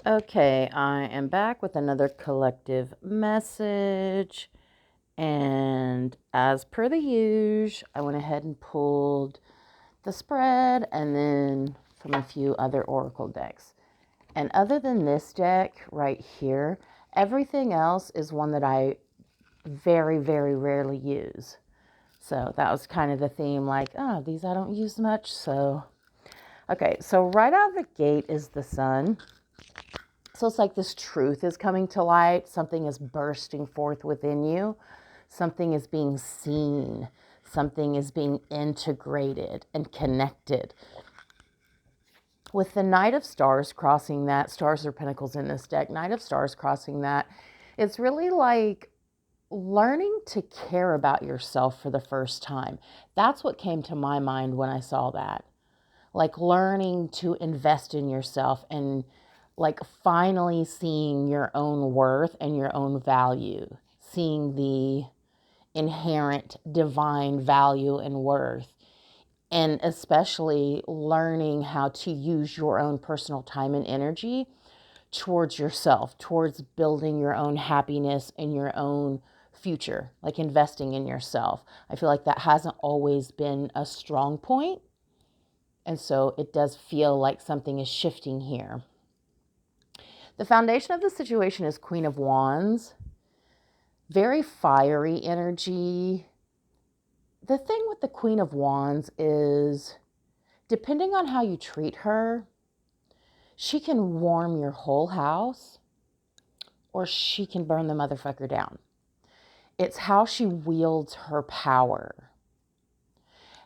Okay, I am back with another collective message. And as per the usual, I went ahead and pulled the spread and then from a few other oracle decks. And other than this deck right here, everything else is one that I very, very rarely use. So that was kind of the theme, like, oh, these I don't use much. So, okay, so right out of the gate is the sun. So it's like this truth is coming to light. Something is bursting forth within you. Something is being seen. Something is being integrated and connected. With the Knight of Stars crossing that, stars are pentacles in this deck, Knight of Stars crossing that, it's really like learning to care about yourself for the first time. That's what came to my mind when I saw that. Like learning to invest in yourself and like finally seeing your own worth and your own value, seeing the inherent divine value and worth, and especially learning how to use your own personal time and energy towards yourself, towards building your own happiness and your own future, like investing in yourself. I feel like that hasn't always been a strong point, and so it does feel like something is shifting here. The foundation of the situation is Queen of Wands. Very fiery energy. The thing with the Queen of Wands is, depending on how you treat her, she can warm your whole house or she can burn the motherfucker down. It's how she wields her power.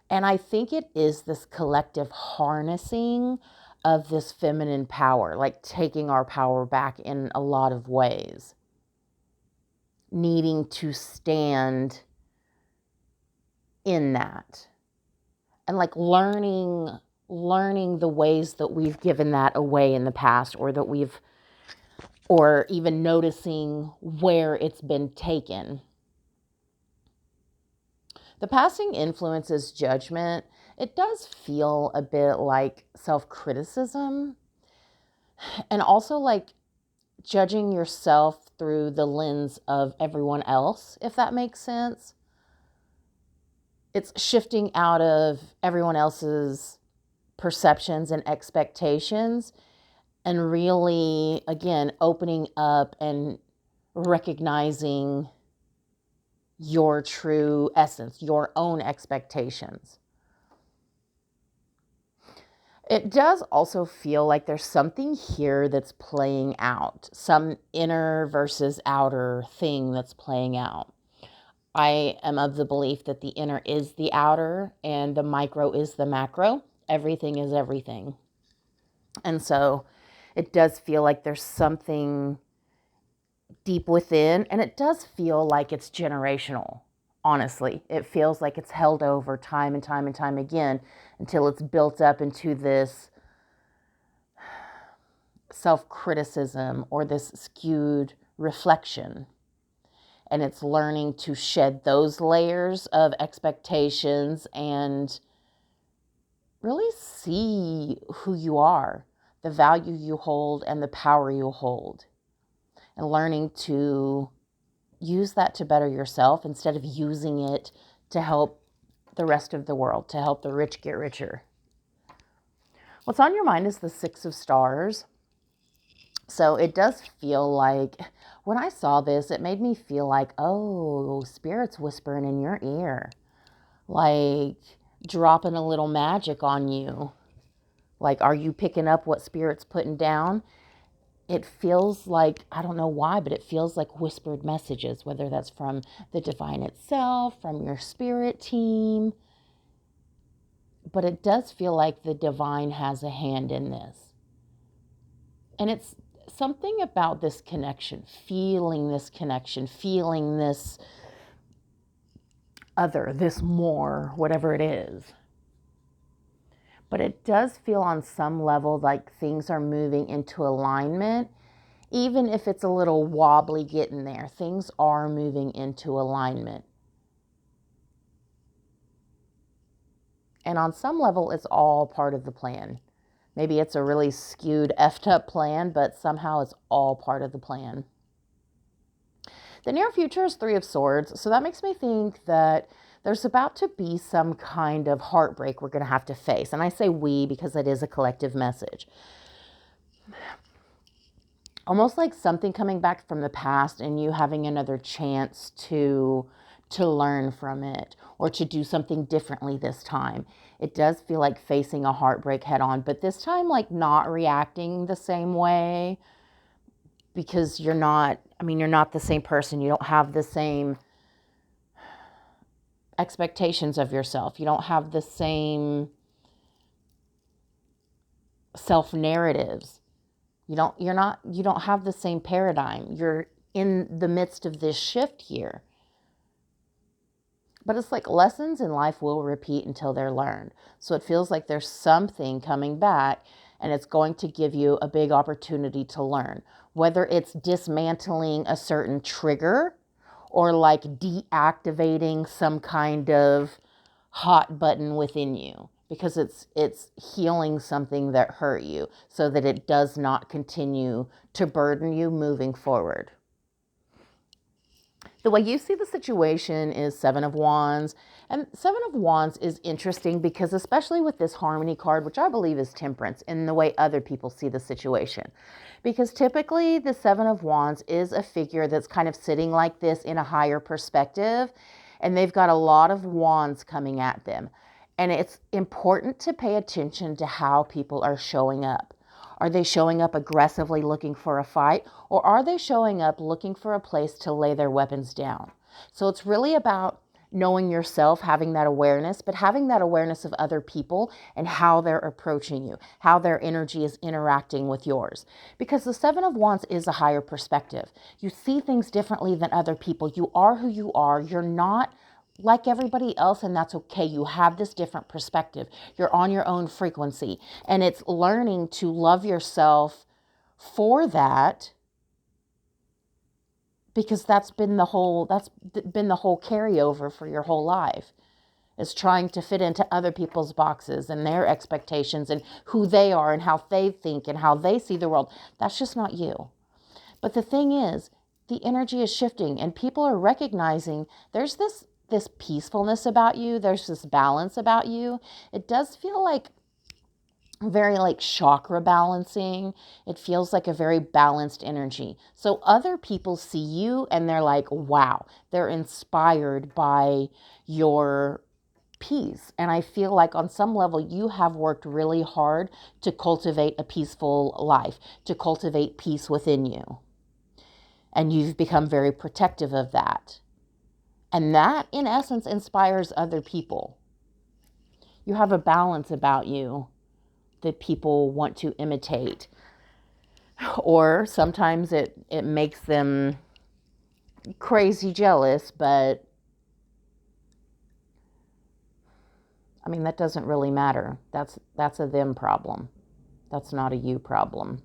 And I think it is this collective harnessing of this feminine power, like taking our power back in a lot of ways. Needing to stand in that. And like learning the ways that we've given that away in the past, or even noticing where it's been taken. The passing influences judgment. It does feel a bit like self-criticism and also like judging yourself through the lens of everyone else, if that makes sense. It's shifting out of everyone else's perceptions and expectations and really, again, opening up and recognizing your true essence, your own expectations. It does also feel like there's something here that's playing out, some inner versus outer thing that's playing out. I am of the belief that the inner is the outer and the micro is the macro. Everything is everything. And so it does feel like there's something deep within, and it does feel like it's generational. Honestly, it feels like it's held over time and time and time again until it's built up into this self-criticism or this skewed reflection. And it's learning to shed those layers of expectations and really see who you are, the value you hold, and the power you hold. And learning to use that to better yourself instead of using it to help the rest of the world, to help the rich get richer. What's on your mind is the Six of Stars. So it does feel like, when I saw this, it made me feel like, oh, Spirit's whispering in your ear. Like dropping a little magic on you. Like, are you picking up what Spirit's putting down? It feels like, I don't know why, but it feels like whispered messages, whether that's from the divine itself, from your spirit team. But it does feel like the divine has a hand in this. And it's something about this connection, feeling this other, this more, whatever it is. But it does feel on some level like things are moving into alignment. Even if it's a little wobbly getting there, things are moving into alignment. And on some level, it's all part of the plan. Maybe it's a really skewed, effed up plan, but somehow it's all part of the plan. The near future is Three of Swords, so that makes me think that there's about to be some kind of heartbreak we're going to have to face. And I say we because it is a collective message. Almost like something coming back from the past and you having another chance to learn from it or to do something differently this time. It does feel like facing a heartbreak head on, but this time like not reacting the same way, because you're not the same person. You don't have the same expectations of yourself. You don't have the same self-narratives. You don't have the same paradigm. You're in the midst of this shift here. But it's like lessons in life will repeat until they're learned. So it feels like there's something coming back and it's going to give you a big opportunity to learn. Whether it's dismantling a certain trigger or like deactivating some kind of hot button within you, because it's healing something that hurt you so that it does not continue to burden you moving forward. The way you see the situation is Seven of Wands. And Seven of Wands is interesting because especially with this Harmony card, which I believe is Temperance in the way other people see the situation. Because typically the Seven of Wands is a figure that's kind of sitting like this in a higher perspective. And they've got a lot of wands coming at them. And it's important to pay attention to how people are showing up. Are they showing up aggressively looking for a fight, or are they showing up looking for a place to lay their weapons down? So it's really about knowing yourself, having that awareness, but having that awareness of other people and how they're approaching you, how their energy is interacting with yours. Because the Seven of Wands is a higher perspective. You see things differently than other people. You are who you are. You're not like everybody else, and that's okay. You have this different perspective. You're on your own frequency, and it's learning to love yourself for that, because that's been the whole carryover for your whole life, is trying to fit into other people's boxes and their expectations and who they are and how they think and how they see the world. That's just not you. But the thing is, the energy is shifting and people are recognizing there's this peacefulness about you. There's this balance about you. It does feel like very like chakra balancing. It feels like a very balanced energy. So other people see you and they're like, wow, they're inspired by your peace. And I feel like on some level you have worked really hard to cultivate a peaceful life, to cultivate peace within you. And you've become very protective of that. And that, in essence, inspires other people. You have a balance about you that people want to imitate. Or sometimes it makes them crazy jealous, but I mean, that doesn't really matter. That's a them problem. That's not a you problem.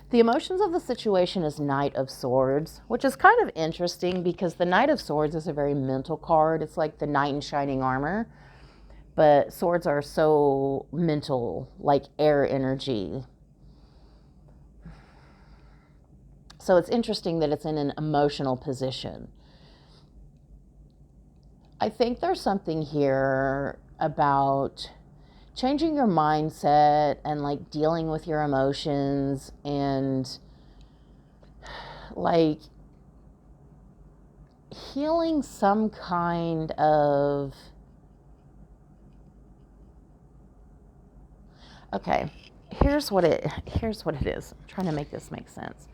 The emotions of the situation is Knight of Swords, which is kind of interesting because the Knight of Swords is a very mental card. It's like the knight in shining armor, but swords are so mental, like air energy. So it's interesting that it's in an emotional position. I think there's something here about changing your mindset and like dealing with your emotions and like healing some kind of, okay, here's what it is. I'm trying to make this make sense.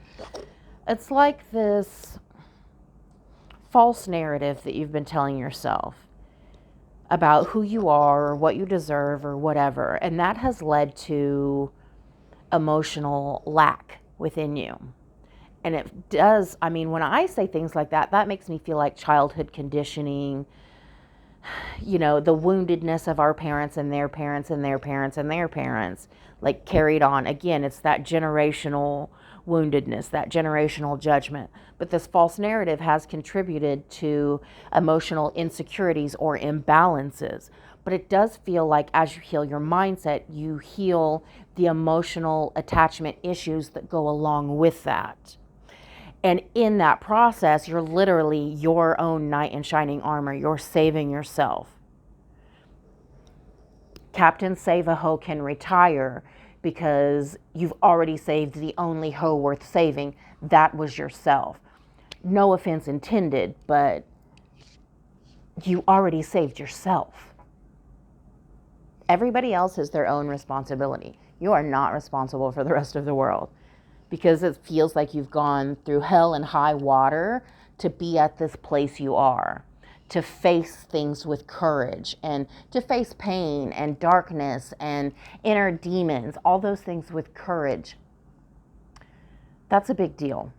It's like this false narrative that you've been telling yourself about who you are or what you deserve or whatever. And that has led to emotional lack within you. And it does, I mean, when I say things like that, that makes me feel like childhood conditioning, you know, the woundedness of our parents and their parents and their parents and their parents, like carried on. Again, it's that generational woundedness, that generational judgment. But this false narrative has contributed to emotional insecurities or imbalances. But it does feel like as you heal your mindset, you heal the emotional attachment issues that go along with that. And in that process, you're literally your own knight in shining armor. You're saving yourself. Captain Save-A-Ho can retire because you've already saved the only hoe worth saving. That was yourself. No offense intended, but you already saved yourself. Everybody else has their own responsibility. You are not responsible for the rest of the world, because it feels like you've gone through hell and high water to be at this place you are, to face things with courage, and to face pain and darkness and inner demons, all those things with courage. That's a big deal.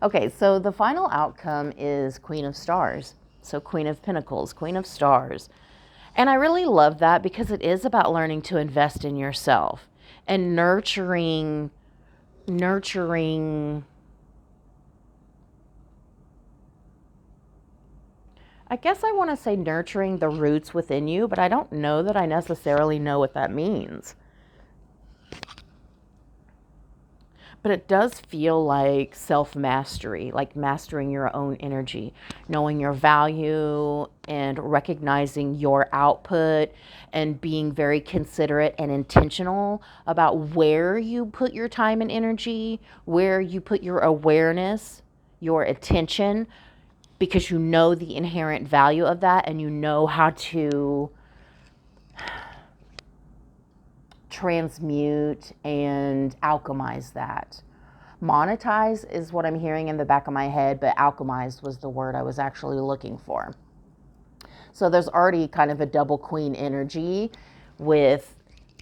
Okay, so the final outcome is Queen of Stars. So Queen of Pentacles, Queen of Stars. And I really love that because it is about learning to invest in yourself and nurturing, I guess I want to say nurturing the roots within you, but I don't know that I necessarily know what that means. But it does feel like self-mastery, like mastering your own energy, knowing your value and recognizing your output and being very considerate and intentional about where you put your time and energy, where you put your awareness, your attention, because you know the inherent value of that and you know how to transmute and alchemize that. Monetize is what I'm hearing in the back of my head, but alchemized was the word I was actually looking for. So there's already kind of a double queen energy with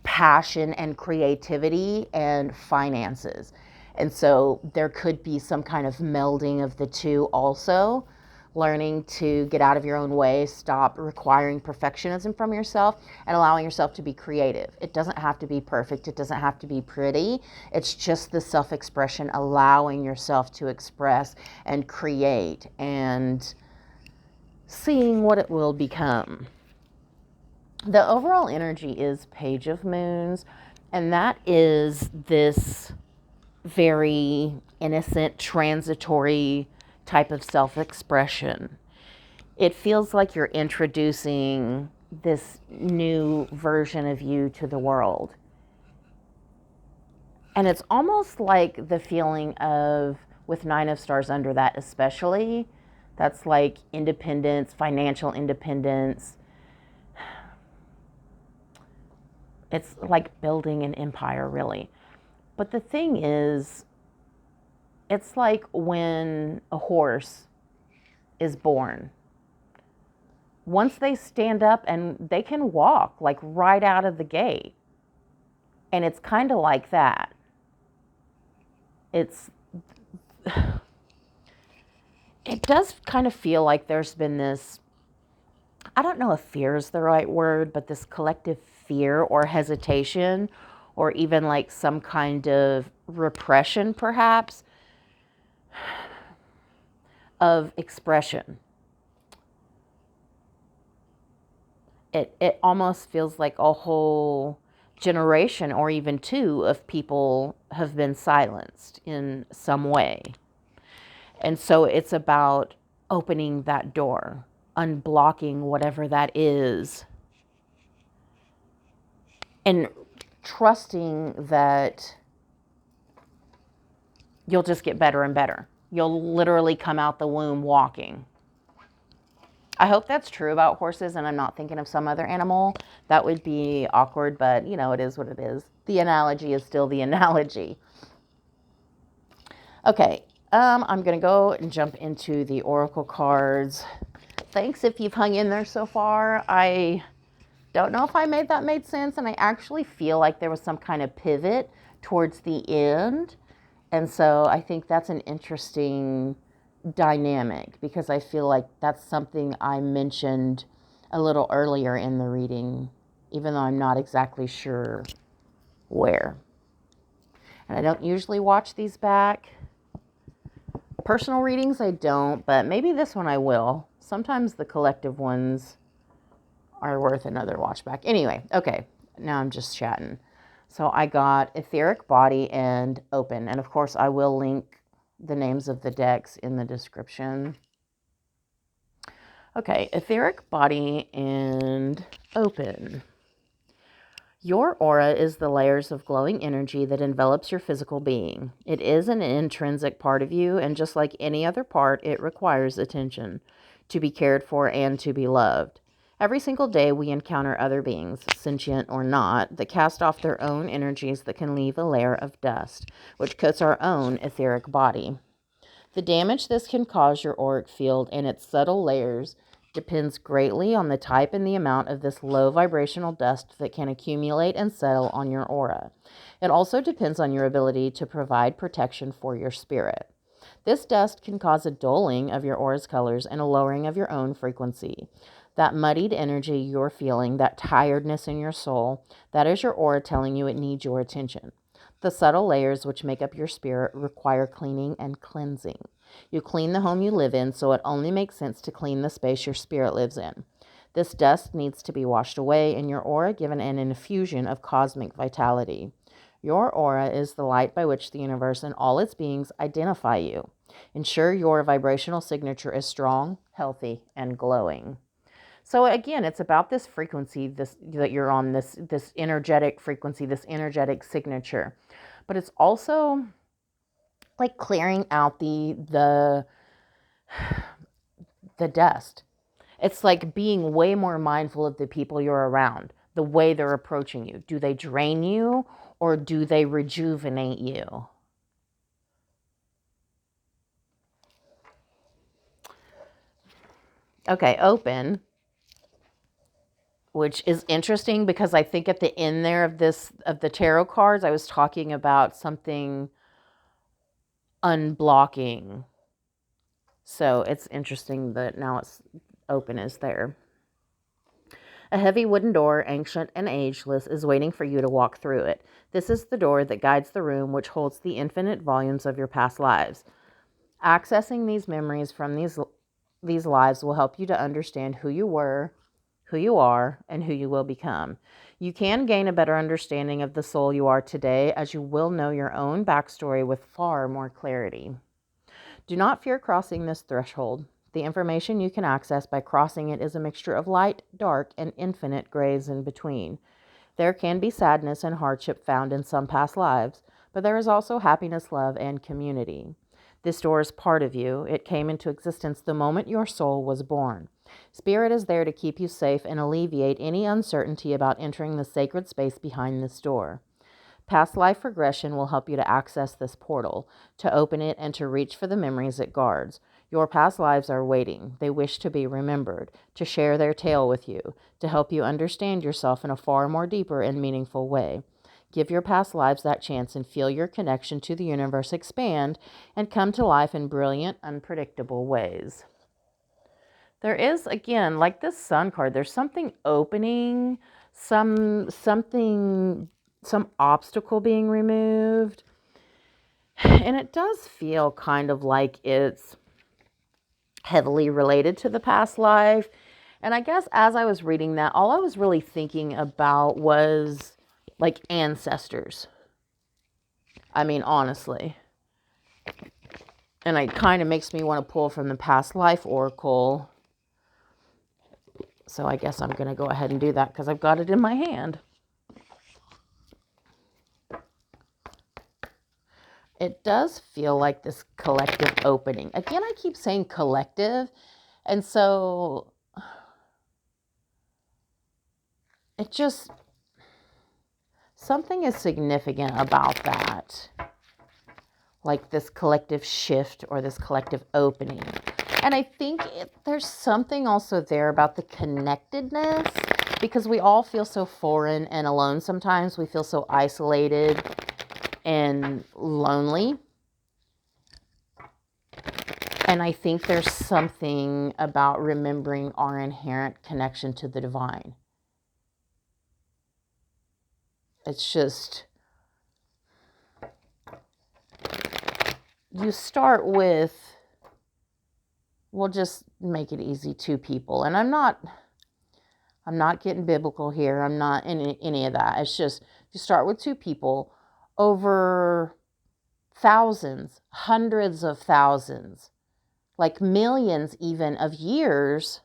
passion and creativity and finances. And so there could be some kind of melding of the two also. Learning to get out of your own way, stop requiring perfectionism from yourself, and allowing yourself to be creative. It doesn't have to be perfect. It doesn't have to be pretty. It's just the self-expression, allowing yourself to express and create and seeing what it will become. The overall energy is Page of Moons, and that is this very innocent, transitory type of self-expression. It feels like you're introducing this new version of you to the world. And it's almost like the feeling of, with Nine of Stars under that especially, that's like independence, financial independence. It's like building an empire, really. But the thing is, it's like when a horse is born. Once they stand up and they can walk like right out of the gate. And it's kind of like that. It does kind of feel like there's been this, I don't know if fear is the right word, but this collective fear or hesitation, or even like some kind of repression perhaps, of expression. It almost feels like a whole generation or even two of people have been silenced in some way. And so it's about opening that door, unblocking whatever that is, and trusting that you'll just get better and better. You'll literally come out the womb walking. I hope that's true about horses and I'm not thinking of some other animal. That would be awkward, but you know, it is what it is. The analogy is still the analogy. Okay, I'm going to go and jump into the Oracle cards. Thanks if you've hung in there so far. I don't know if made sense, and I actually feel like there was some kind of pivot towards the end. And so I think that's an interesting dynamic, because I feel like that's something I mentioned a little earlier in the reading, even though I'm not exactly sure where. And I don't usually watch these back, Personal readings, I don't, but maybe this one I will. Sometimes the collective ones are worth another watch back. Anyway, okay, now I'm just chatting. So I got Etheric Body and Open. And of course, I will link the names of the decks in the description. Okay, Etheric Body and Open. Your aura is the layers of glowing energy that envelops your physical being. It is an intrinsic part of you, and just like any other part, it requires attention to be cared for and to be loved. Every single day we encounter other beings, sentient or not, that cast off their own energies that can leave a layer of dust, which coats our own etheric body. The damage this can cause your auric field and its subtle layers depends greatly on the type and the amount of this low vibrational dust that can accumulate and settle on your aura. It also depends on your ability to provide protection for your spirit. This dust can cause a dulling of your aura's colors and a lowering of your own frequency. That muddied energy you're feeling, that tiredness in your soul, that is your aura telling you it needs your attention. The subtle layers which make up your spirit require cleaning and cleansing. You clean the home you live in, so it only makes sense to clean the space your spirit lives in. This dust needs to be washed away and your aura given an infusion of cosmic vitality. Your aura is the light by which the universe and all its beings identify you. Ensure your vibrational signature is strong, healthy, and glowing. So again, it's about this frequency, that you're on, this energetic frequency, this energetic signature. But it's also like clearing out the dust. It's like being way more mindful of the people you're around, the way they're approaching you. Do they drain you or do they rejuvenate you? Okay, Open, which is interesting because I think at the end there of the tarot cards, I was talking about something unblocking. So it's interesting that now it's Open is there. A heavy wooden door, ancient and ageless, is waiting for you to walk through it. This is the door that guides the room which holds the infinite volumes of your past lives. Accessing these memories from these lives will help you to understand who you were, who you are, and who you will become. You can gain a better understanding of the soul you are today, as you will know your own backstory with far more clarity. Do not fear crossing this threshold. The information you can access by crossing it is a mixture of light, dark, and infinite grays in between. There can be sadness and hardship found in some past lives, but there is also happiness, love, and community. This door is part of you. It came into existence the moment your soul was born. Spirit is there to keep you safe and alleviate any uncertainty about entering the sacred space behind this door. Past life regression will help you to access this portal, to open it, and to reach for the memories it guards. Your past lives are waiting. They wish to be remembered, to share their tale with you, to help you understand yourself in a far more deeper and meaningful way. Give your past lives that chance and feel your connection to the universe expand and come to life in brilliant, unpredictable ways. There is, again, like this Sun card, there's something opening, some obstacle being removed. And it does feel kind of like it's heavily related to the past life. And I guess as I was reading that, all I was really thinking about was like ancestors. I mean, honestly. And it kind of makes me want to pull from the past life oracle. So I guess I'm going to go ahead and do that because I've got it in my hand. It does feel like this collective opening. Again, I keep saying collective. And so it just, something is significant about that. Like this collective shift or this collective opening. And I think there's something also there about the connectedness, because we all feel so foreign and alone sometimes. We feel so isolated and lonely. And I think there's something about remembering our inherent connection to the divine. It's just, you start with, we'll just make it easy, 2 people. And I'm not getting biblical here. I'm not in any of that. It's just, you start with 2 people over thousands, hundreds of thousands, like millions even of years,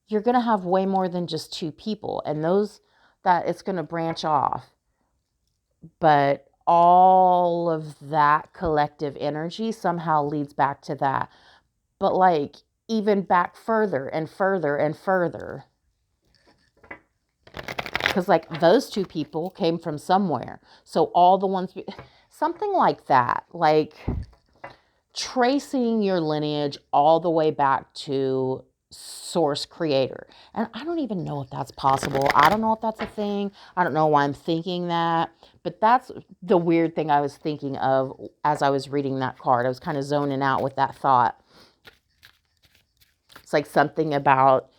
you're going to have way more than just 2 people. And that it's going to branch off. But all of that collective energy somehow leads back to that. But like even back further and further and further. Because like those 2 people came from somewhere. So all the ones, something like that, like tracing your lineage all the way back to source creator. And I don't even know if that's possible. I don't know if that's a thing. I don't know why I'm thinking that. But that's the weird thing I was thinking of as I was reading that card. I was kind of zoning out with that thought. It's like something about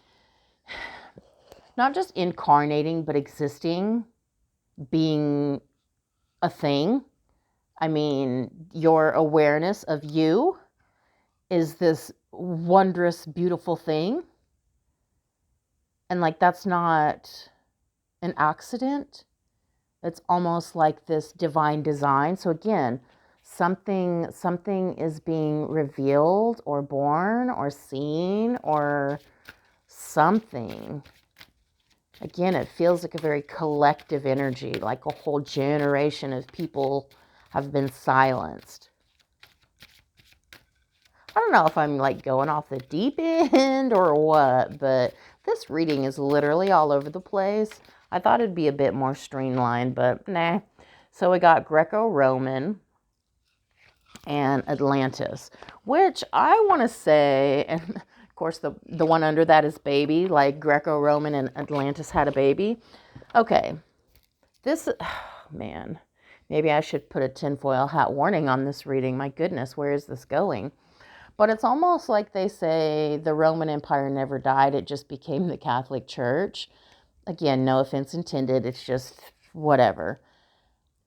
not just incarnating, but existing, being a thing. I mean, your awareness of you is this wondrous, beautiful thing. And like, that's not an accident. It's almost like this divine design. So again, something is being revealed or born or seen or something. Again, it feels like a very collective energy, like a whole generation of people have been silenced. I don't know if I'm like going off the deep end or what, but this reading is literally all over the place. I thought it'd be a bit more streamlined, but nah. So we got Greco-Roman and Atlantis, which I want to say, and of course the one under that is baby, like Greco-Roman and Atlantis had a baby. Okay, this, man, maybe I should put a tinfoil hat warning on this reading. My goodness, where is this going? But it's almost like they say the Roman Empire never died. It just became the Catholic Church. Again, no offense intended. It's just whatever.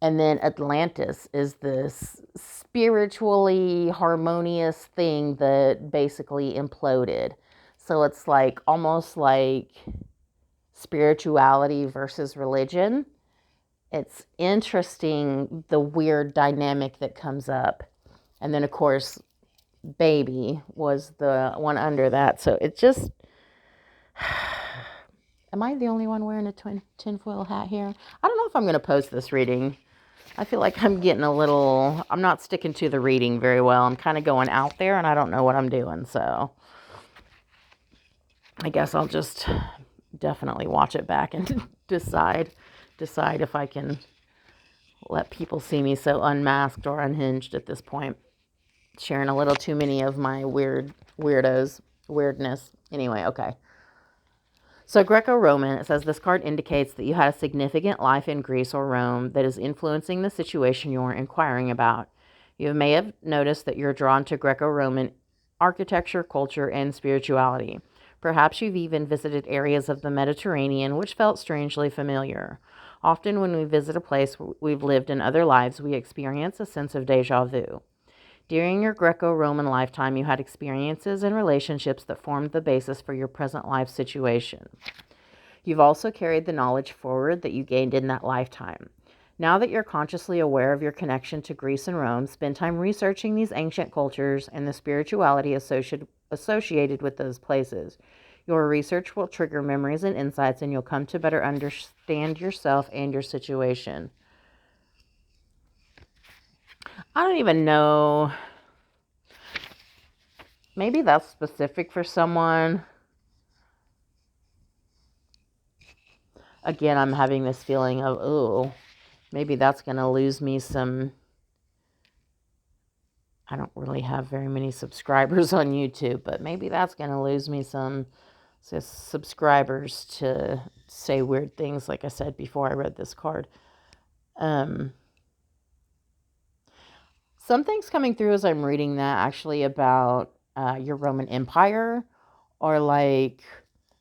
And then Atlantis is this spiritually harmonious thing that basically imploded. So it's like almost like spirituality versus religion. It's interesting, the weird dynamic that comes up. And then, of course, baby was the one under that. So it just, am I the only one wearing a tinfoil hat here? I don't know if I'm going to post this reading. I feel like I'm getting I'm not sticking to the reading very well. I'm kind of going out there and I don't know what I'm doing. So I guess I'll just definitely watch it back and decide if I can let people see me so unmasked or unhinged at this point. Sharing a little too many of my weirdness. Anyway, okay. So Greco-Roman, it says this card indicates that you had a significant life in Greece or Rome that is influencing the situation you're inquiring about. You may have noticed that you're drawn to Greco-Roman architecture, culture, and spirituality. Perhaps you've even visited areas of the Mediterranean which felt strangely familiar. Often when we visit a place we've lived in other lives, we experience a sense of déjà vu. During your Greco-Roman lifetime, you had experiences and relationships that formed the basis for your present life situation. You've also carried the knowledge forward that you gained in that lifetime. Now that you're consciously aware of your connection to Greece and Rome, spend time researching these ancient cultures and the spirituality associated with those places. Your research will trigger memories and insights, and you'll come to better understand yourself and your situation. I don't even know. Maybe that's specific for someone. Again, I'm having this feeling of, ooh, maybe that's going to lose me some. I don't really have very many subscribers on YouTube, but maybe that's going to lose me some subscribers to say weird things, like I said before I read this card. Something's coming through as I'm reading that actually about your Roman Empire, or like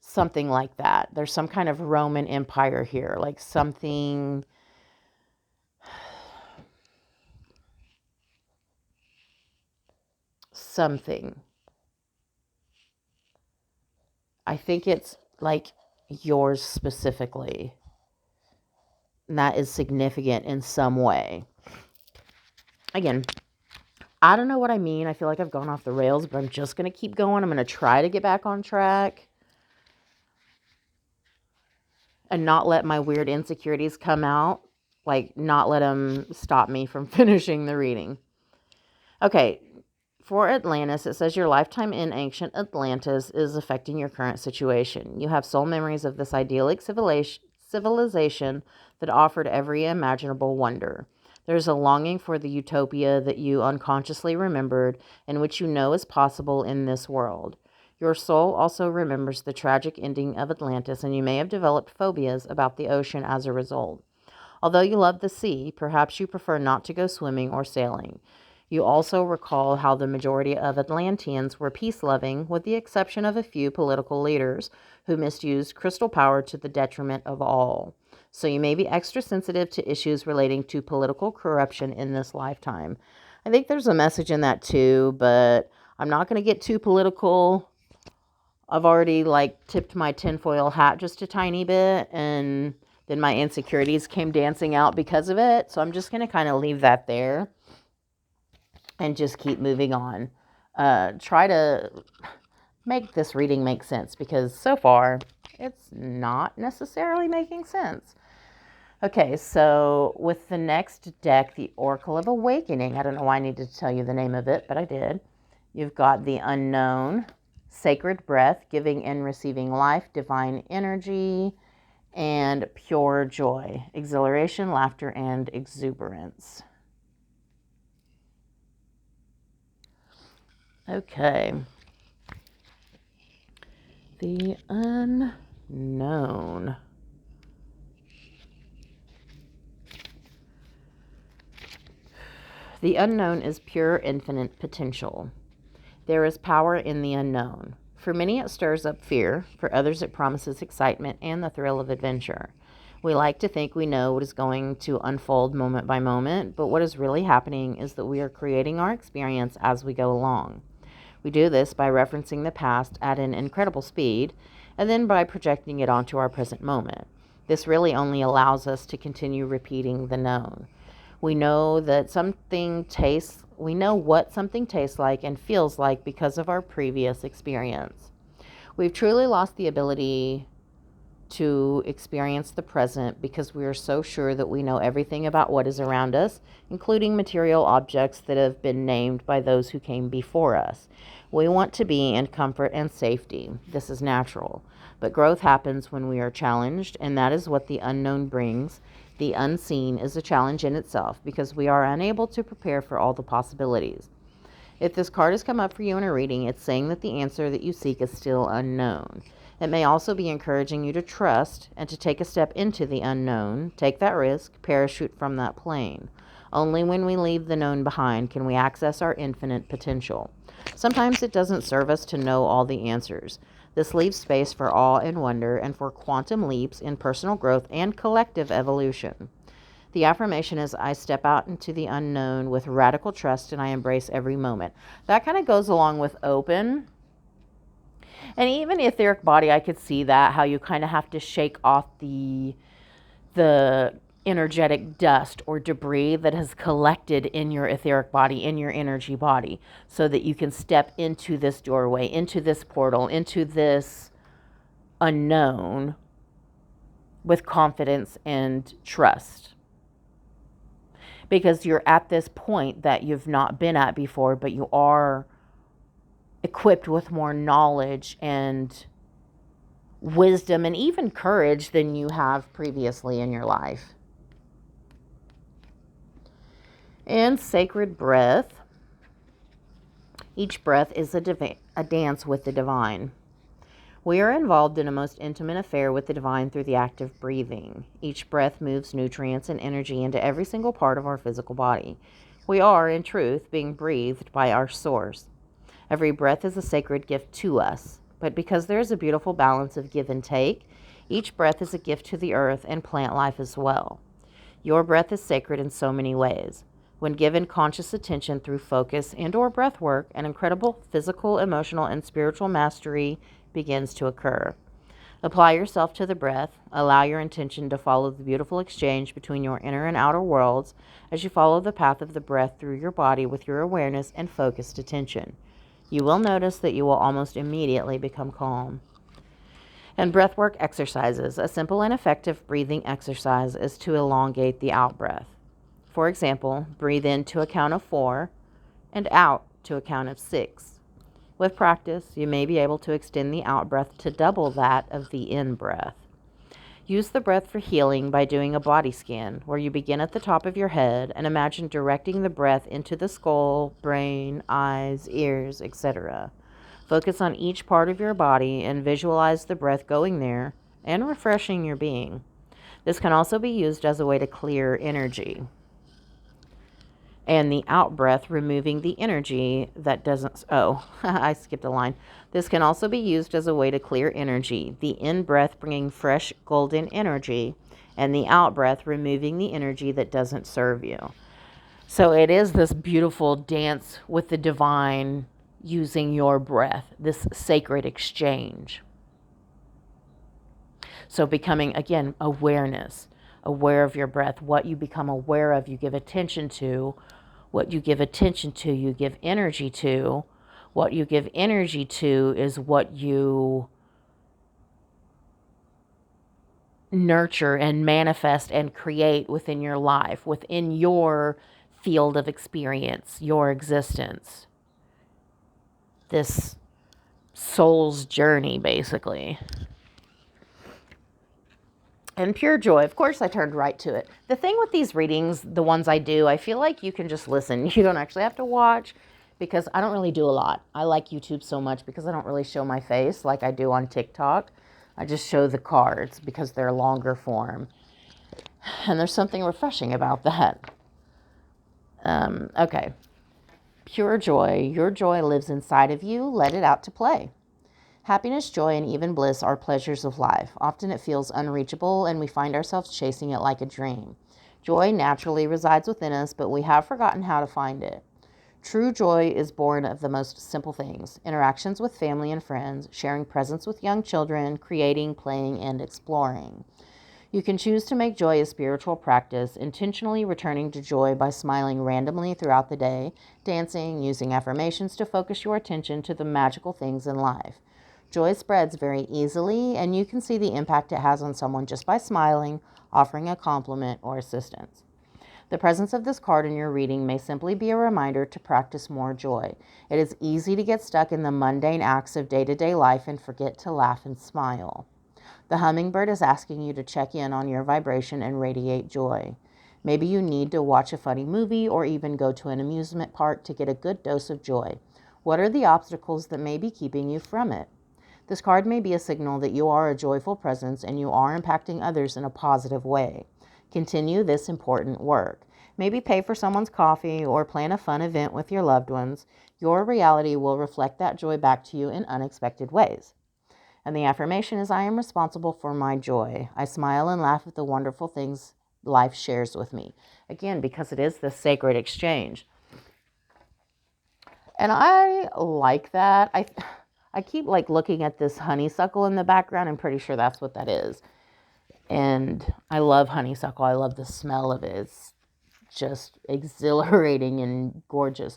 something like that. There's some kind of Roman Empire here, like something. something. I think it's like yours specifically. And that is significant in some way. Again, I don't know what I mean. I feel like I've gone off the rails, but I'm just going to keep going. I'm going to try to get back on track and not let my weird insecurities come out. Like, not let them stop me from finishing the reading. Okay, for Atlantis, it says your lifetime in ancient Atlantis is affecting your current situation. You have soul memories of this idyllic civilization that offered every imaginable wonder. There's a longing for the utopia that you unconsciously remembered and which you know is possible in this world. Your soul also remembers the tragic ending of Atlantis, and you may have developed phobias about the ocean as a result. Although you love the sea, perhaps you prefer not to go swimming or sailing. You also recall how the majority of Atlanteans were peace-loving, with the exception of a few political leaders who misused crystal power to the detriment of all. So you may be extra sensitive to issues relating to political corruption in this lifetime. I think there's a message in that too, but I'm not going to get too political. I've already tipped my tinfoil hat just a tiny bit, and then my insecurities came dancing out because of it. So I'm just going to kind of leave that there and just keep moving on. Try to make this reading make sense, because so far it's not necessarily making sense. Okay, so with the next deck, the Oracle of Awakening. I don't know why I needed to tell you the name of it, but I did. You've got the Unknown, Sacred Breath, Giving and Receiving Life, Divine Energy, and Pure Joy, Exhilaration, Laughter, and Exuberance. Okay. The Unknown. The unknown is pure infinite potential. There is power in the unknown. For many, it stirs up fear. For others, it promises excitement and the thrill of adventure. We like to think we know what is going to unfold moment by moment, but what is really happening is that we are creating our experience as we go along. We do this by referencing the past at an incredible speed, and then by projecting it onto our present moment. This really only allows us to continue repeating the known. We know what something tastes like and feels like because of our previous experience. We've truly lost the ability to experience the present because we are so sure that we know everything about what is around us, including material objects that have been named by those who came before us. We want to be in comfort and safety. This is natural. But growth happens when we are challenged, and that is what the unknown brings. The unseen is a challenge in itself because we are unable to prepare for all the possibilities. If this card has come up for you in a reading, it's saying that the answer that you seek is still unknown. It may also be encouraging you to trust and to take a step into the unknown, take that risk, parachute from that plane. Only when we leave the known behind can we access our infinite potential. Sometimes it doesn't serve us to know all the answers. This leaves space for awe and wonder and for quantum leaps in personal growth and collective evolution. The affirmation is, I step out into the unknown with radical trust and I embrace every moment. That kind of goes along with open. And even etheric body, I could see that, how you kind of have to shake off the energetic dust or debris that has collected in your etheric body, in your energy body, so that you can step into this doorway, into this portal, into this unknown with confidence and trust. Because you're at this point that you've not been at before, but you are equipped with more knowledge and wisdom and even courage than you have previously in your life. And sacred breath. Each breath is a dance with the divine. We are involved in a most intimate affair with the divine through the act of breathing. Each breath moves nutrients and energy into every single part of our physical body. We are, in truth, being breathed by our source. Every breath is a sacred gift to us, but because there is a beautiful balance of give and take, each breath is a gift to the earth and plant life as well. Your breath is sacred in so many ways. When given conscious attention through focus and or breath work, an incredible physical, emotional, and spiritual mastery begins to occur. Apply yourself to the breath. Allow your intention to follow the beautiful exchange between your inner and outer worlds as you follow the path of the breath through your body with your awareness and focused attention. You will notice that you will almost immediately become calm. And breathwork exercises. A simple and effective breathing exercise is to elongate the out-breath. For example, breathe in to a count of 4 and out to a count of 6. With practice, you may be able to extend the out-breath to double that of the in-breath. Use the breath for healing by doing a body scan, where you begin at the top of your head and imagine directing the breath into the skull, brain, eyes, ears, etc. Focus on each part of your body and visualize the breath going there and refreshing your being. This can also be used as a way to clear energy. And the out breath, removing the energy that doesn't, I skipped a line. This can also be used as a way to clear energy. The in breath bringing fresh golden energy, and the out breath removing the energy that doesn't serve you. So it is this beautiful dance with the divine using your breath, this sacred exchange. So becoming, again, awareness, aware of your breath. What you become aware of, you give attention to. What you give attention to, you give energy to. What you give energy to is what you nurture and manifest and create within your life, within your field of experience, your existence. This soul's journey, basically. And pure joy. Of course, I turned right to it. The thing with these readings, the ones I do, I feel like you can just listen. You don't actually have to watch, because I don't really do a lot. I like YouTube so much because I don't really show my face like I do on TikTok. I just show the cards because they're longer form. And there's something refreshing about that. Okay. Pure joy. Your joy lives inside of you. Let it out to play. Happiness, joy, and even bliss are pleasures of life. Often it feels unreachable, and we find ourselves chasing it like a dream. Joy naturally resides within us, but we have forgotten how to find it. True joy is born of the most simple things: interactions with family and friends, sharing presents with young children, creating, playing, and exploring. You can choose to make joy a spiritual practice, intentionally returning to joy by smiling randomly throughout the day, dancing, using affirmations to focus your attention to the magical things in life. Joy spreads very easily, and you can see the impact it has on someone just by smiling, offering a compliment, or assistance. The presence of this card in your reading may simply be a reminder to practice more joy. It is easy to get stuck in the mundane acts of day-to-day life and forget to laugh and smile. The hummingbird is asking you to check in on your vibration and radiate joy. Maybe you need to watch a funny movie or even go to an amusement park to get a good dose of joy. What are the obstacles that may be keeping you from it? This card may be a signal that you are a joyful presence and you are impacting others in a positive way. Continue this important work. Maybe pay for someone's coffee or plan a fun event with your loved ones. Your reality will reflect that joy back to you in unexpected ways. And the affirmation is, I am responsible for my joy. I smile and laugh at the wonderful things life shares with me. Again, because it is the sacred exchange. And I like that. I keep looking at this honeysuckle in the background. I'm pretty sure that's what that is. And I love honeysuckle. I love the smell of it. It's just exhilarating and gorgeous.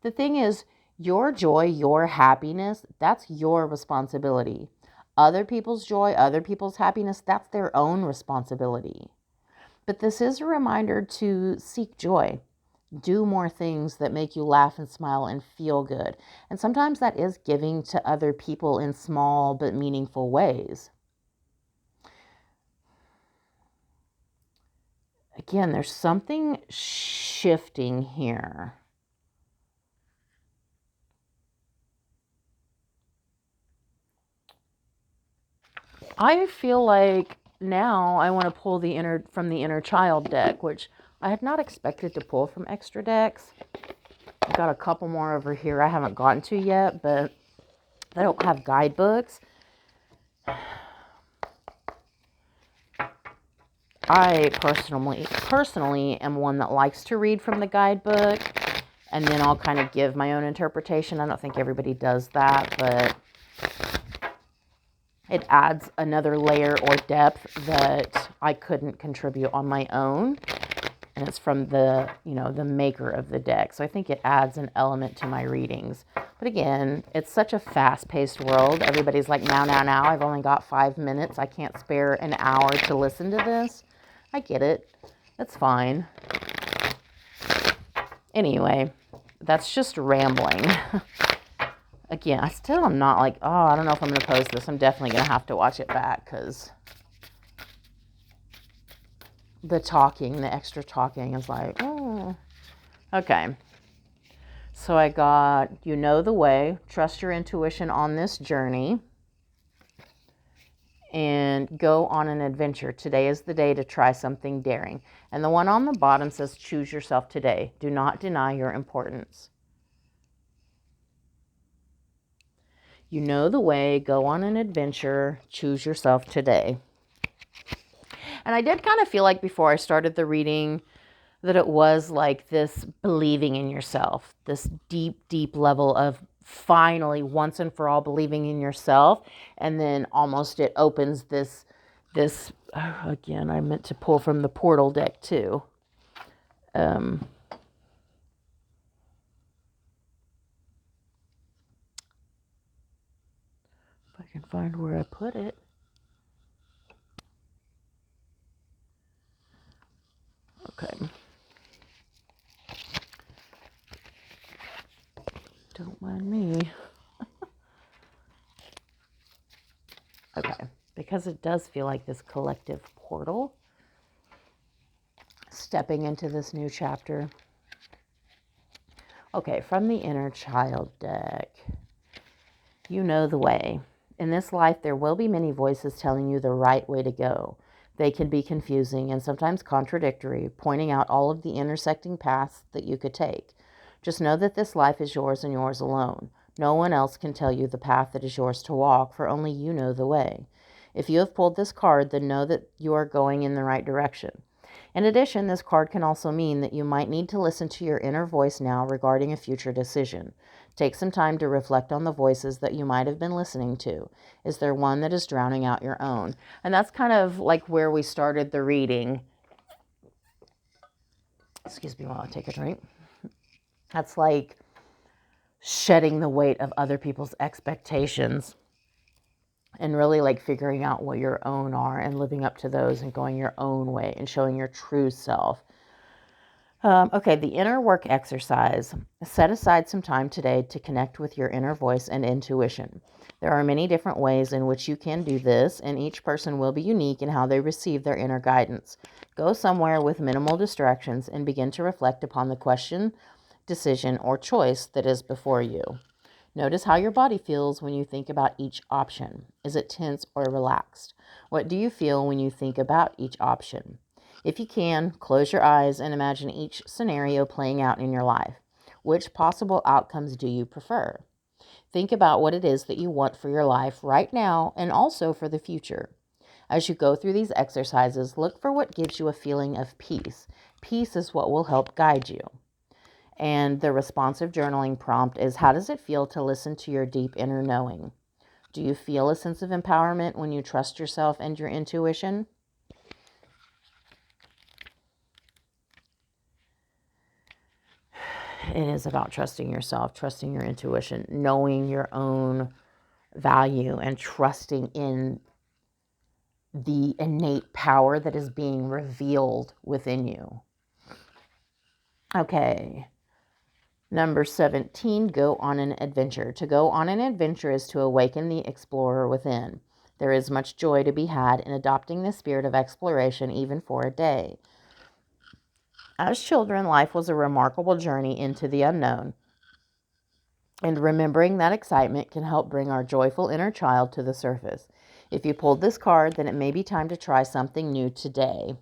The thing is, your joy, your happiness, that's your responsibility. Other people's joy, other people's happiness, that's their own responsibility. But this is a reminder to seek joy. Do more things that make you laugh and smile and feel good. And sometimes that is giving to other people in small but meaningful ways. Again, there's something shifting here. I feel like now I want to pull from the inner child deck, which I had not expected to pull from extra decks. I've got a couple more over here I haven't gotten to yet, but they don't have guidebooks. I personally am one that likes to read from the guidebook, and then I'll kind of give my own interpretation. I don't think everybody does that, but it adds another layer or depth that I couldn't contribute on my own. And it's from the, the maker of the deck. So I think it adds an element to my readings. But again, it's such a fast-paced world. Everybody's like, now. I've only got 5 minutes. I can't spare an hour to listen to this. I get it. It's fine. Anyway, that's just rambling. Again, I still am not like, I don't know if I'm going to post this. I'm definitely going to have to watch it back because the extra talking is like, oh. Okay. So I got, you know the way, trust your intuition on this journey, and go on an adventure. Today is the day to try something daring. And the one on the bottom says, choose yourself today. Do not deny your importance. You know the way, go on an adventure, choose yourself today. And I did kind of feel like before I started the reading that it was like this believing in yourself, this deep, deep level of finally once and for all believing in yourself. And then almost it opens this, again, I meant to pull from the Portal deck too. If I can find where I put it. Okay. Don't mind me. Okay. Because it does feel like this collective portal. Stepping into this new chapter. Okay, from the Inner Child deck. You know the way. In this life, there will be many voices telling you the right way to go. They can be confusing and sometimes contradictory, pointing out all of the intersecting paths that you could take. Just know that this life is yours and yours alone. No one else can tell you the path that is yours to walk, for only you know the way. If you have pulled this card, then know that you are going in the right direction. In addition, this card can also mean that you might need to listen to your inner voice now regarding a future decision. Take some time to reflect on the voices that you might have been listening to. Is there one that is drowning out your own? And that's kind of like where we started the reading. Excuse me while I take a drink. That's like shedding the weight of other people's expectations and really like figuring out what your own are and living up to those and going your own way and showing your true self. Okay, the inner work exercise. Set aside some time today to connect with your inner voice and intuition. There are many different ways in which you can do this, and each person will be unique in how they receive their inner guidance. Go somewhere with minimal distractions and begin to reflect upon the question, decision, or choice that is before you. Notice how your body feels when you think about each option. Is it tense or relaxed? What do you feel when you think about each option? If you can, close your eyes and imagine each scenario playing out in your life. Which possible outcomes do you prefer? Think about what it is that you want for your life right now and also for the future. As you go through these exercises, look for what gives you a feeling of peace. Peace is what will help guide you. And the responsive journaling prompt is, how does it feel to listen to your deep inner knowing? Do you feel a sense of empowerment when you trust yourself and your intuition? It is about trusting yourself, trusting your intuition, knowing your own value, and trusting in the innate power that is being revealed within you. Okay. Number 17, go on an adventure. To go on an adventure is to awaken the explorer within. There is much joy to be had in adopting the spirit of exploration even for a day. As children, life was a remarkable journey into the unknown, and remembering that excitement can help bring our joyful inner child to the surface. If you pulled this card, then it may be time to try something new today.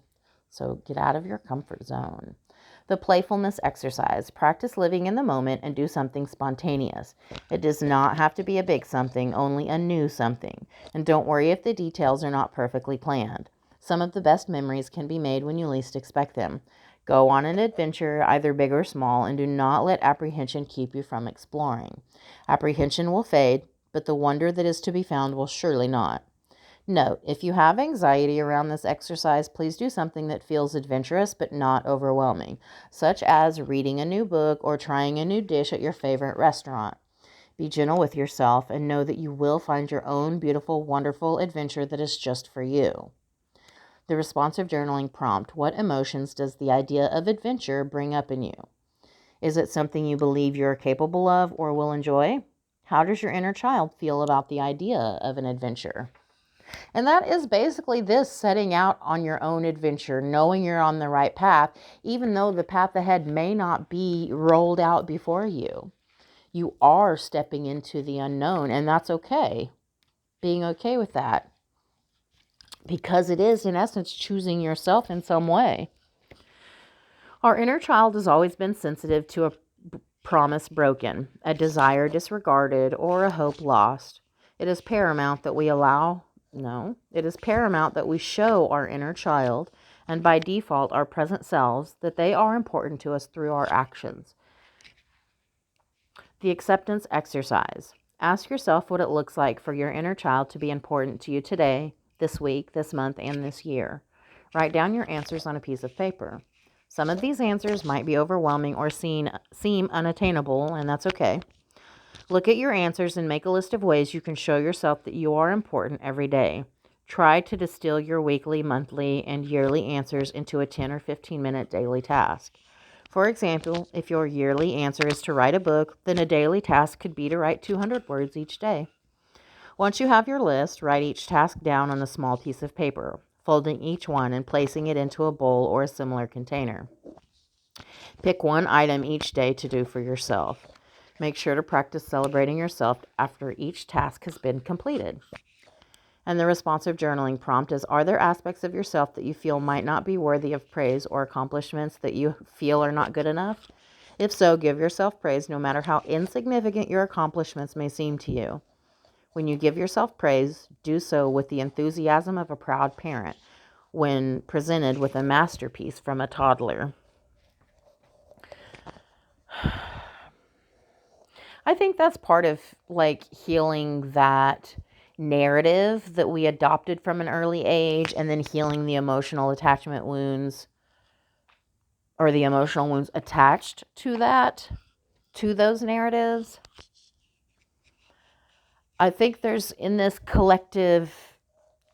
So get out of your comfort zone. The playfulness exercise. Practice living in the moment and do something spontaneous. It does not have to be a big something, only a new something. And don't worry if the details are not perfectly planned. Some of the best memories can be made when you least expect them. Go on an adventure, either big or small, and do not let apprehension keep you from exploring. Apprehension will fade, but the wonder that is to be found will surely not. Note, if you have anxiety around this exercise, please do something that feels adventurous but not overwhelming, such as reading a new book or trying a new dish at your favorite restaurant. Be gentle with yourself and know that you will find your own beautiful, wonderful adventure that is just for you. The responsive journaling prompt: what emotions does the idea of adventure bring up in you? Is it something you believe you're capable of or will enjoy? How does your inner child feel about the idea of an adventure? And that is basically this: setting out on your own adventure, knowing you're on the right path, even though the path ahead may not be rolled out before you. You are stepping into the unknown, and that's okay. Being okay with that, because it is, in essence, choosing yourself in some way. Our inner child has always been sensitive to a promise broken, a desire disregarded, or a hope lost. It is paramount that we show our inner child, and by default our present selves, that they are important to us through our actions. The acceptance exercise. Ask yourself what it looks like for your inner child to be important to you today, this week, this month, and this year. Write down your answers on a piece of paper. Some of these answers might be overwhelming or seem unattainable, and that's okay. Look at your answers and make a list of ways you can show yourself that you are important every day. Try to distill your weekly, monthly, and yearly answers into a 10 or 15-minute daily task. For example, if your yearly answer is to write a book, then a daily task could be to write 200 words each day. Once you have your list, write each task down on a small piece of paper, folding each one and placing it into a bowl or a similar container. Pick one item each day to do for yourself. Make sure to practice celebrating yourself after each task has been completed. And the responsive journaling prompt is: are there aspects of yourself that you feel might not be worthy of praise, or accomplishments that you feel are not good enough? If so, give yourself praise, no matter how insignificant your accomplishments may seem to you. When you give yourself praise, do so with the enthusiasm of a proud parent when presented with a masterpiece from a toddler. I think that's part of healing that narrative that we adopted from an early age, and then healing the emotional attachment wounds, or the emotional wounds attached to those narratives. I think there's, in this collective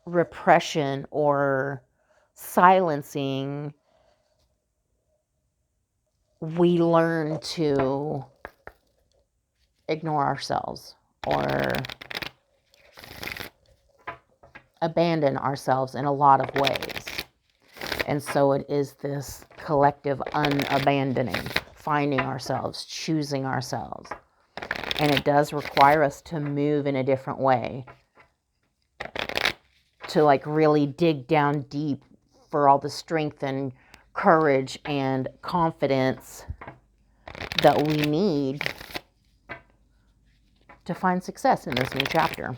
repression or silencing, we learn to ignore ourselves or abandon ourselves in a lot of ways. And so it is this collective unabandoning, finding ourselves, choosing ourselves. And it does require us to move in a different way, to really dig down deep for all the strength and courage and confidence that we need to find success in this new chapter.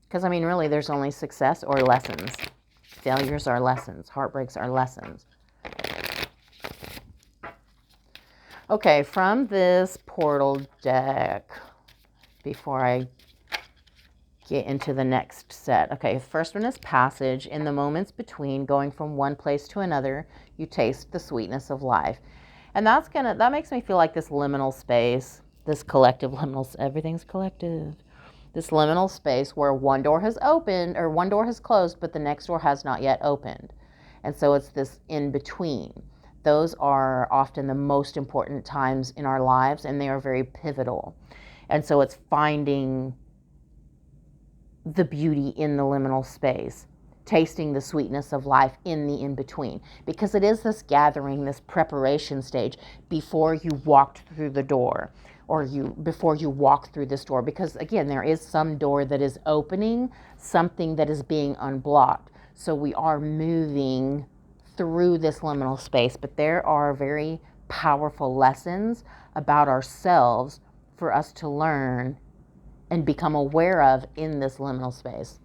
Because, really, there's only success or lessons. Failures are lessons. Heartbreaks are lessons. Okay, from this portal deck, before I get into the next set. Okay, first one is passage. In the moments between going from one place to another, you taste the sweetness of life. And that makes me feel like this liminal space, this collective liminal, everything's collective. This liminal space where one door has opened or one door has closed, but the next door has not yet opened. And so it's this in between. Those are often the most important times in our lives, and they are very pivotal. And so it's finding the beauty in the liminal space, tasting the sweetness of life in the in-between, because it is this gathering, this preparation stage before you walked through the door, or before you walk through this door, because again, there is some door that is opening, something that is being unblocked. So we are moving through this liminal space, but there are very powerful lessons about ourselves for us to learn and become aware of in this liminal space.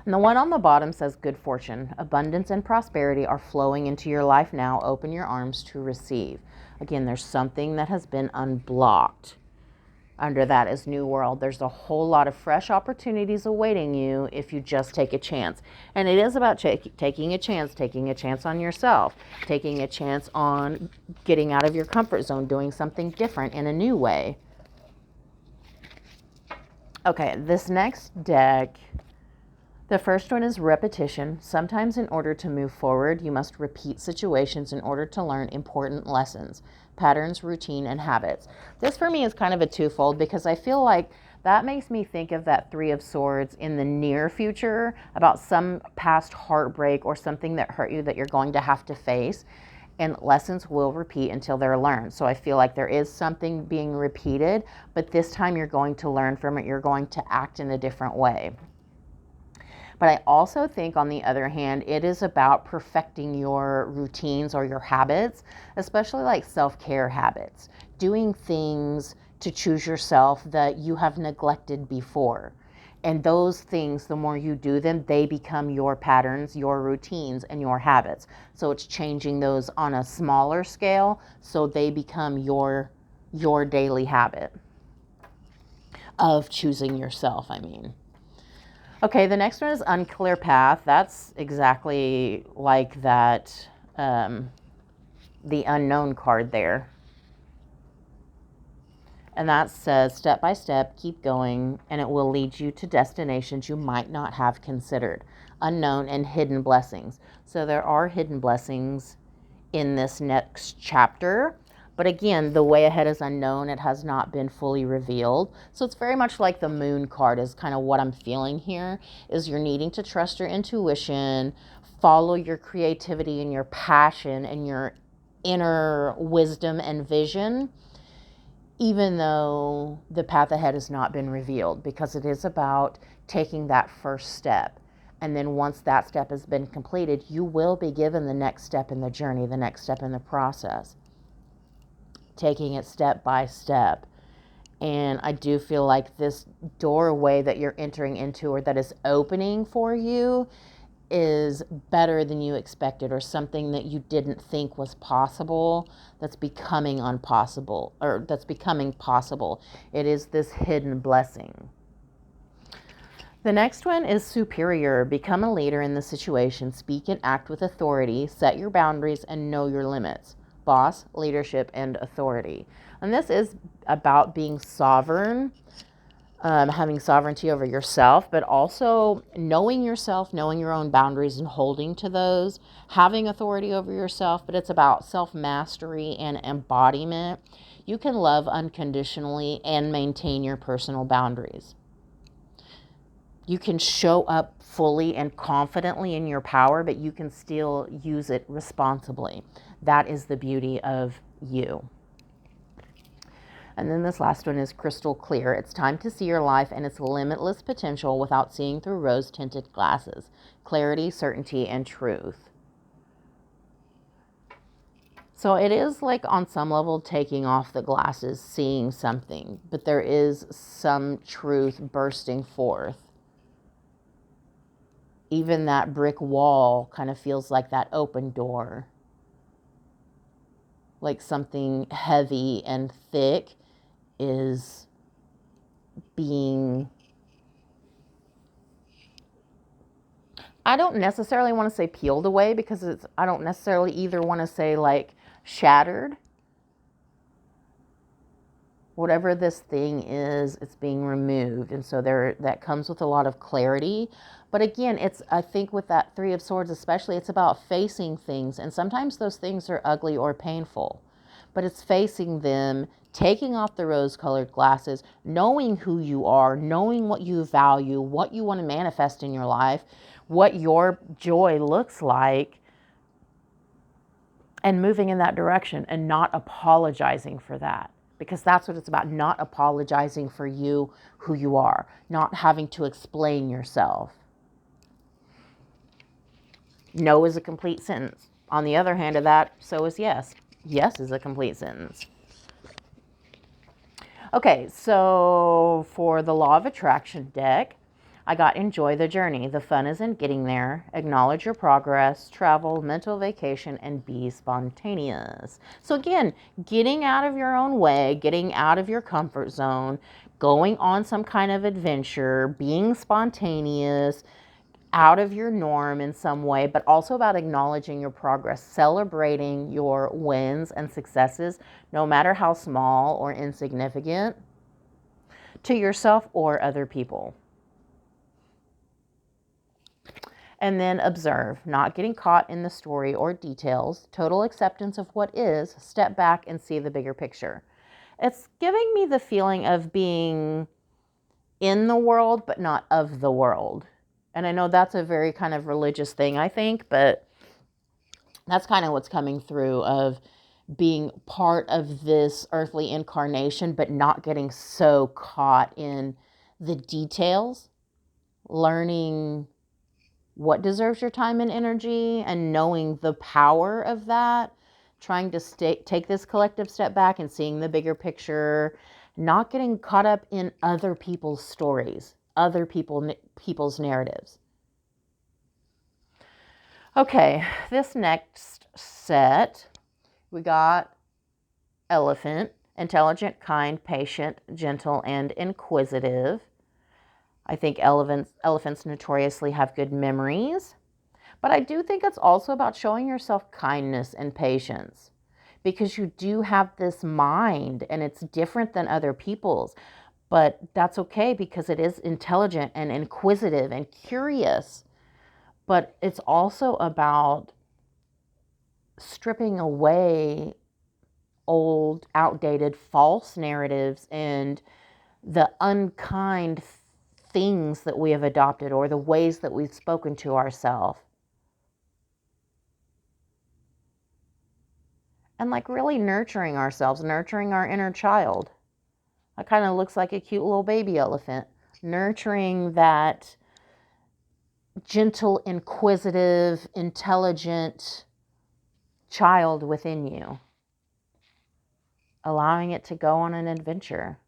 And the one on the bottom says good fortune. Abundance and prosperity are flowing into your life now. Open your arms to receive. Again, there's something that has been unblocked. Under that is new world. There's a whole lot of fresh opportunities awaiting you if you just take a chance. And it is about taking a chance on yourself, taking a chance on getting out of your comfort zone, doing something different in a new way. Okay, this next deck, the first one is repetition. Sometimes in order to move forward, you must repeat situations in order to learn important lessons, patterns, routine, and habits. This for me is kind of a twofold because I feel like that makes me think of that Three of Swords in the near future about some past heartbreak or something that hurt you that you're going to have to face. And lessons will repeat until they're learned. So I feel like there is something being repeated, but this time you're going to learn from it. You're going to act in a different way. But I also think, on the other hand, it is about perfecting your routines or your habits, especially like self-care habits, doing things to choose yourself that you have neglected before. And those things, the more you do them, they become your patterns, your routines, and your habits. So it's changing those on a smaller scale so they become your daily habit of choosing yourself, I mean. Okay, the next one is unclear path. That's exactly like that, the unknown card there. And that says, step by step, keep going, and it will lead you to destinations you might not have considered. Unknown and hidden blessings. So there are hidden blessings in this next chapter. But again, the way ahead is unknown. It has not been fully revealed. So it's very much like the moon card is kind of what I'm feeling here, is you're needing to trust your intuition, follow your creativity and your passion and your inner wisdom and vision, even though the path ahead has not been revealed, because it is about taking that first step. And then once that step has been completed, you will be given the next step in the journey, the next step in the process, taking it step by step. And I do feel like this doorway that you're entering into, or that is opening for you, is better than you expected, or something that you didn't think was possible that's becoming impossible, or that's becoming possible. It is this hidden blessing. The next one is superior. Become a leader in the situation. Speak and act with authority. Set your boundaries and know your limits. Boss, leadership, and authority. And this is about being sovereign, having sovereignty over yourself, but also knowing yourself, knowing your own boundaries and holding to those, having authority over yourself, but it's about self-mastery and embodiment. You can love unconditionally and maintain your personal boundaries. You can show up fully and confidently in your power, but you can still use it responsibly. That is the beauty of you. And then this last one is crystal clear. It's time to see your life and its limitless potential without seeing through rose-tinted glasses. Clarity, certainty, and truth. So it is like, on some level, taking off the glasses, seeing something, but there is some truth bursting forth. Even that brick wall kind of feels like that open door. Like something heavy and thick is being, I don't necessarily want to say peeled away, because I don't necessarily either want to say like shattered. Whatever this thing is, it's being removed. And so that comes with a lot of clarity. But again, I think with that Three of Swords especially, it's about facing things. And sometimes those things are ugly or painful. But it's facing them, taking off the rose-colored glasses, knowing who you are, knowing what you value, what you want to manifest in your life, what your joy looks like, and moving in that direction and not apologizing for that. Because that's what it's about, not apologizing for you, who you are, not having to explain yourself. No is a complete sentence. On the other hand of that, so is yes. Yes is a complete sentence. Okay, so for the Law of Attraction deck, I got enjoy the journey. The fun is in getting there. Acknowledge your progress, travel, mental vacation, and be spontaneous. So again, getting out of your own way, getting out of your comfort zone, going on some kind of adventure, being spontaneous, out of your norm in some way, but also about acknowledging your progress, celebrating your wins and successes, no matter how small or insignificant, to yourself or other people. And then observe, not getting caught in the story or details, total acceptance of what is, step back and see the bigger picture. It's giving me the feeling of being in the world, but not of the world. And I know that's a very kind of religious thing, I think, but that's kind of what's coming through, of being part of this earthly incarnation, but not getting so caught in the details, learning what deserves your time and energy and knowing the power of that, trying to take this collective step back and seeing the bigger picture, not getting caught up in other people's stories, other people's narratives. Okay, this next set, we got elephant, intelligent, kind, patient, gentle, and inquisitive. I think elephants notoriously have good memories, but I do think it's also about showing yourself kindness and patience, because you do have this mind and it's different than other people's, but that's okay because it is intelligent and inquisitive and curious. But it's also about stripping away old, outdated, false narratives and the unkind things that we have adopted or the ways that we've spoken to ourselves. And like really nurturing ourselves, nurturing our inner child. That kind of looks like a cute little baby elephant. Nurturing that gentle, inquisitive, intelligent child within you. Allowing it to go on an adventure.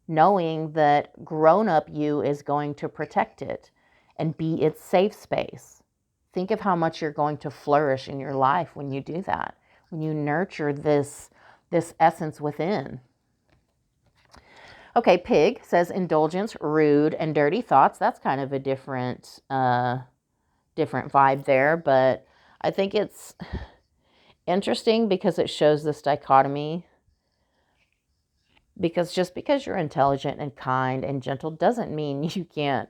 Knowing that grown-up you is going to protect it and be its safe space. Think of how much you're going to flourish in your life when you do that, when you nurture this essence within. Okay, pig says indulgence, rude, and dirty thoughts. That's kind of a different vibe there, but I think it's interesting because it shows this dichotomy. Because just because you're intelligent and kind and gentle doesn't mean you can't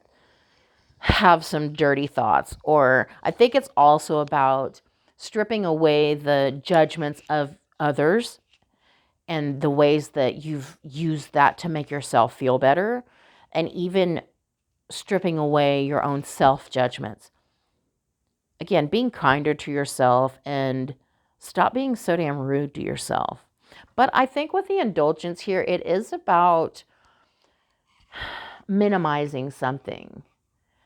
have some dirty thoughts. Or I think it's also about stripping away the judgments of others and the ways that you've used that to make yourself feel better, and even stripping away your own self-judgments. Again, being kinder to yourself and stop being so damn rude to yourself. But I think with the indulgence here, it is about minimizing something,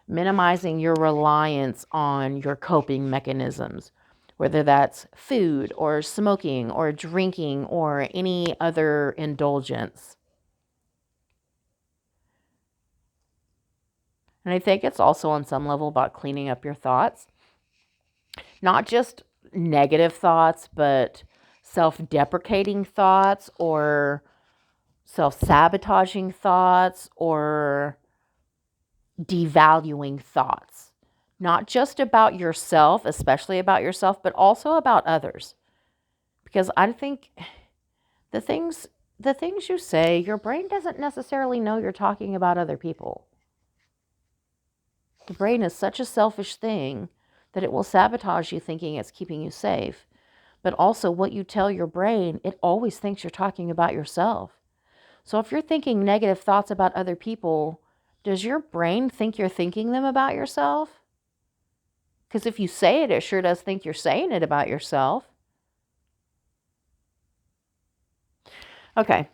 minimizing your reliance on your coping mechanisms, whether that's food or smoking or drinking or any other indulgence. And I think it's also on some level about cleaning up your thoughts, not just negative thoughts, but self-deprecating thoughts or self-sabotaging thoughts or devaluing thoughts. Not just about yourself, especially about yourself, but also about others. Because I think the things you say, your brain doesn't necessarily know you're talking about other people. The brain is such a selfish thing that it will sabotage you thinking it's keeping you safe. But also what you tell your brain, it always thinks you're talking about yourself. So if you're thinking negative thoughts about other people, does your brain think you're thinking them about yourself? Because if you say it, it sure does think you're saying it about yourself. Okay.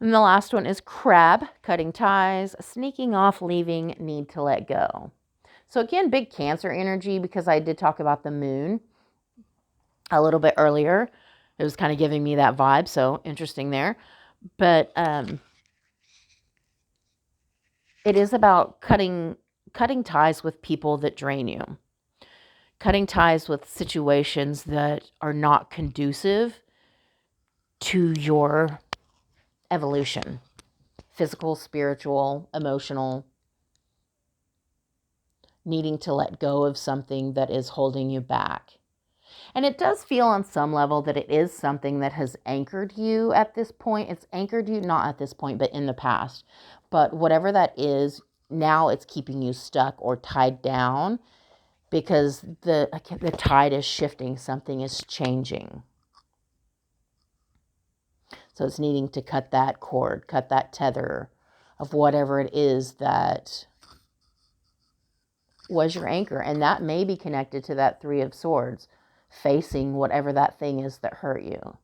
And the last one is crab, cutting ties, sneaking off, leaving, need to let go. So again, big Cancer energy, because I did talk about the moon a little bit earlier. It was kind of giving me that vibe, so interesting there. But it is about cutting ties with people that drain you, cutting ties with situations that are not conducive to your evolution, physical, spiritual, emotional, needing to let go of something that is holding you back. And it does feel on some level that it is something that has anchored you at this point. It's anchored you not at this point, but in the past. But whatever that is, now it's keeping you stuck or tied down because the tide is shifting. Something is changing. So it's needing to cut that cord, cut that tether of whatever it is that was your anchor. And that may be connected to that Three of Swords, facing whatever that thing is that hurt you.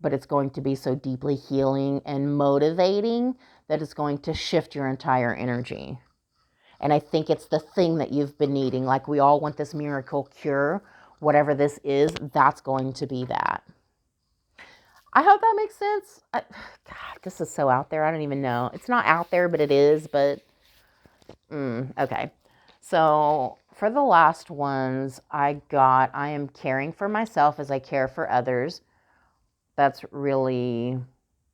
But it's going to be so deeply healing and motivating that it's going to shift your entire energy. And I think it's the thing that you've been needing. Like we all want this miracle cure. Whatever this is, that's going to be that. I hope that makes sense. God, this is so out there. I don't even know. It's not out there, but it is. But, okay. So for the last ones, I am caring for myself as I care for others. That's really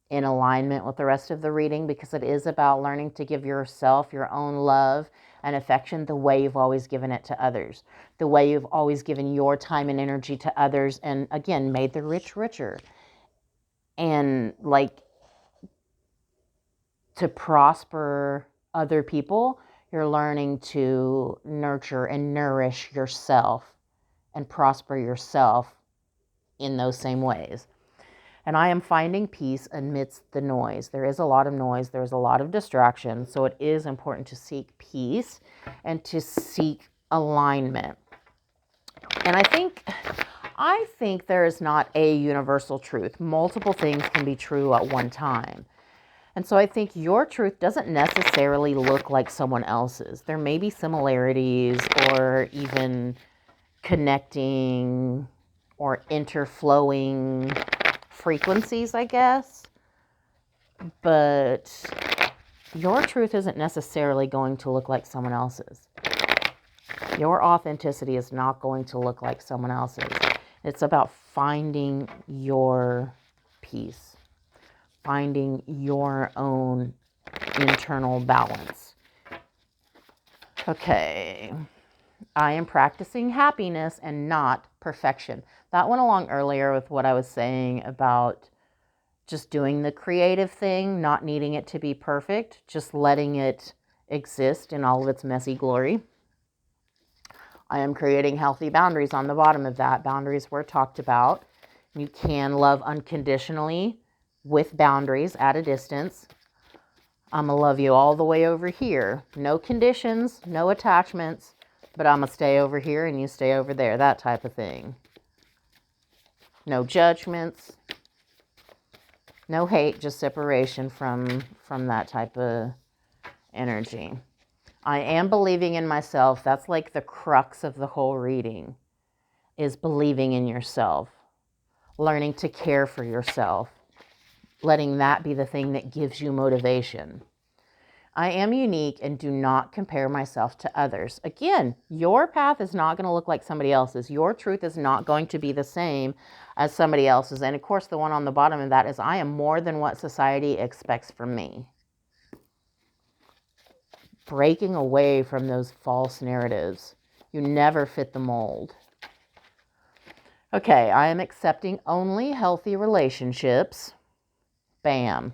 in alignment with the rest of the reading because it is about learning to give yourself your own love and affection the way you've always given it to others, the way you've always given your time and energy to others, and again, made the rich richer. And like to prosper other people, you're learning to nurture and nourish yourself and prosper yourself in those same ways. And I am finding peace amidst the noise. There is a lot of noise. There's a lot of distraction. So it is important to seek peace and to seek alignment. And I think there is not a universal truth. Multiple things can be true at one time. And so I think your truth doesn't necessarily look like someone else's. There may be similarities or even connecting or interflowing frequencies, I guess. But your truth isn't necessarily going to look like someone else's. Your authenticity is not going to look like someone else's. It's about finding your peace, finding your own internal balance. Okay. I am practicing happiness and not perfection. That went along earlier with what I was saying about just doing the creative thing, not needing it to be perfect, just letting it exist in all of its messy glory. I am creating healthy boundaries on the bottom of that. Boundaries were talked about. You can love unconditionally with boundaries at a distance. I'm going to love you all the way over here. No conditions, no attachments, but I'm going to stay over here and you stay over there. That type of thing. No judgments. No hate, just separation from that type of energy. I am believing in myself. That's like the crux of the whole reading, is believing in yourself, learning to care for yourself, letting that be the thing that gives you motivation. I am unique and do not compare myself to others. Again, your path is not going to look like somebody else's. Your truth is not going to be the same as somebody else's. And of course, the one on the bottom of that is I am more than what society expects from me. Breaking away from those false narratives. You never fit the mold. Okay, I am accepting only healthy relationships. Bam.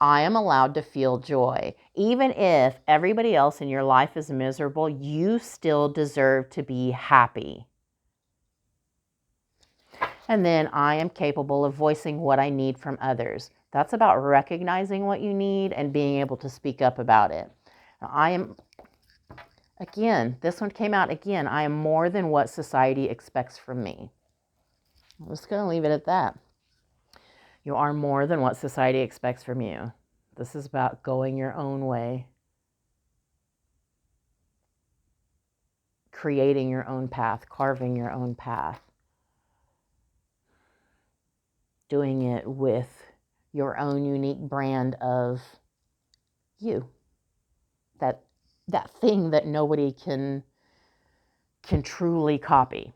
I am allowed to feel joy. Even if everybody else in your life is miserable, you still deserve to be happy. And then I am capable of voicing what I need from others. That's about recognizing what you need and being able to speak up about it. I am, again, this one came out again. I am more than what society expects from me. I'm just going to leave it at that. You are more than what society expects from you. This is about going your own way, creating your own path, carving your own path, doing it with your own unique brand of you. That thing that nobody can truly copy.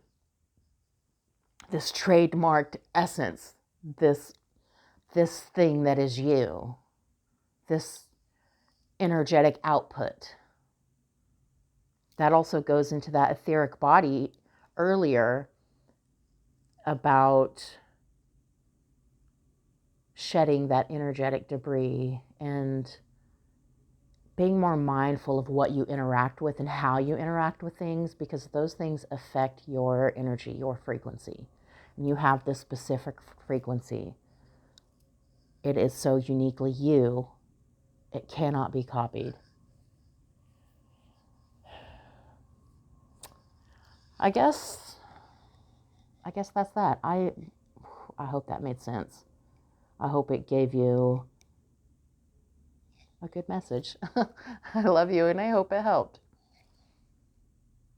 This trademarked essence, this thing that is you, this energetic output. That also goes into that etheric body earlier about shedding that energetic debris and being more mindful of what you interact with and how you interact with things, because those things affect your energy, your frequency. And you have this specific frequency. It is so uniquely you, it cannot be copied. I guess that's that. I hope that made sense. I hope it gave you a good message. I love you and I hope it helped.